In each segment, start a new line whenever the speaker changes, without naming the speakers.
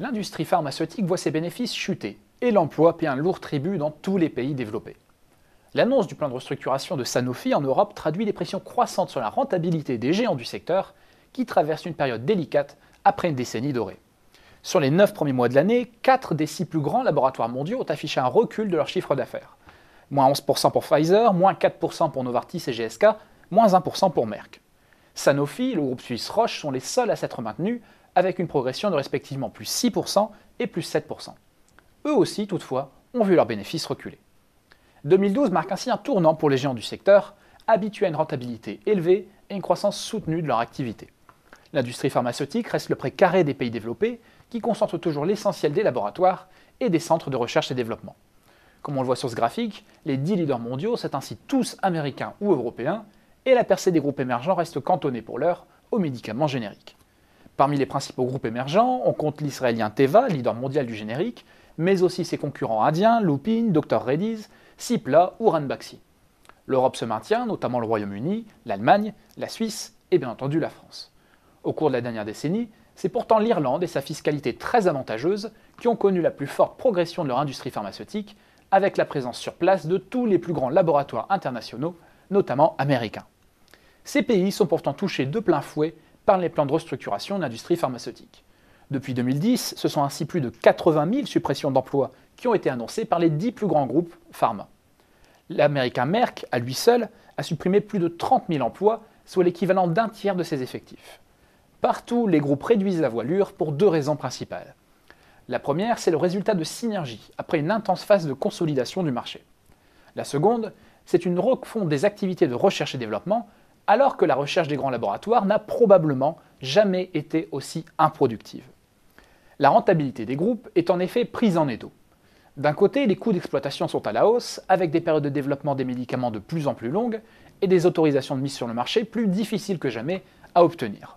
l'industrie pharmaceutique voit ses bénéfices chuter et l'emploi paie un lourd tribut dans tous les pays développés. L'annonce du plan de restructuration de Sanofi en Europe traduit des pressions croissantes sur la rentabilité des géants du secteur qui traversent une période délicate après une décennie dorée. Sur les 9 premiers mois de l'année, 4 des 6 plus grands laboratoires mondiaux ont affiché un recul de leur chiffre d'affaires. Moins 11% pour Pfizer, moins 4% pour Novartis et GSK, moins 1% pour Merck. Sanofi et le groupe suisse Roche sont les seuls à s'être maintenus, avec une progression de respectivement plus 6% et plus 7%. Eux aussi, toutefois, ont vu leurs bénéfices reculer. 2012 marque ainsi un tournant pour les géants du secteur, habitués à une rentabilité élevée et une croissance soutenue de leur activité. L'industrie pharmaceutique reste le pré carré des pays développés, qui concentrent toujours l'essentiel des laboratoires et des centres de recherche et développement. Comme on le voit sur ce graphique, les 10 leaders mondiaux sont ainsi tous américains ou européens, et la percée des groupes émergents reste cantonnée pour l'heure aux médicaments génériques. Parmi les principaux groupes émergents, on compte l'israélien Teva, leader mondial du générique, mais aussi ses concurrents indiens, Lupin, Dr Reddy's, Cipla ou Ranbaxy. L'Europe se maintient, notamment le Royaume-Uni, l'Allemagne, la Suisse et bien entendu la France. Au cours de la dernière décennie, c'est pourtant l'Irlande et sa fiscalité très avantageuse qui ont connu la plus forte progression de leur industrie pharmaceutique, avec la présence sur place de tous les plus grands laboratoires internationaux, notamment américains. Ces pays sont pourtant touchés de plein fouet par les plans de restructuration de l'industrie pharmaceutique. Depuis 2010, ce sont ainsi plus de 80 000 suppressions d'emplois qui ont été annoncées par les 10 plus grands groupes pharma. L'américain Merck, à lui seul, a supprimé plus de 30 000 emplois, soit l'équivalent d'un tiers de ses effectifs. Partout, les groupes réduisent la voilure pour 2 raisons principales. La première, c'est le résultat de synergie, après une intense phase de consolidation du marché. La seconde, c'est une refonte des activités de recherche et développement, alors que la recherche des grands laboratoires n'a probablement jamais été aussi improductive. La rentabilité des groupes est en effet prise en étau. D'un côté, les coûts d'exploitation sont à la hausse, avec des périodes de développement des médicaments de plus en plus longues et des autorisations de mise sur le marché plus difficiles que jamais à obtenir.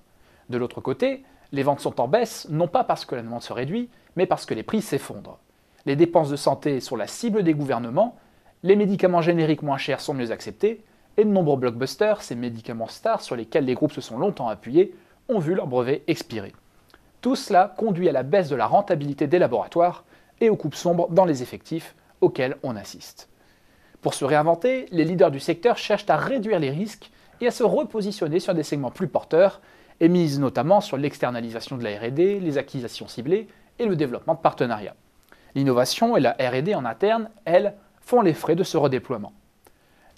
De l'autre côté, les ventes sont en baisse, non pas parce que la demande se réduit, mais parce que les prix s'effondrent. Les dépenses de santé sont la cible des gouvernements, les médicaments génériques moins chers sont mieux acceptés, et de nombreux blockbusters, ces médicaments stars sur lesquels les groupes se sont longtemps appuyés, ont vu leur brevet expirer. Tout cela conduit à la baisse de la rentabilité des laboratoires et aux coupes sombres dans les effectifs auxquels on assiste. Pour se réinventer, les leaders du secteur cherchent à réduire les risques et à se repositionner sur des segments plus porteurs, et misent notamment sur l'externalisation de la R&D, les acquisitions ciblées et le développement de partenariats. L'innovation et la R&D en interne, elles, font les frais de ce redéploiement.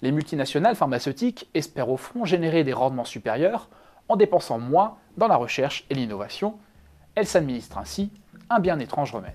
Les multinationales pharmaceutiques espèrent au fond générer des rendements supérieurs en dépensant moins dans la recherche et l'innovation. Elles s'administrent ainsi un bien étrange remède.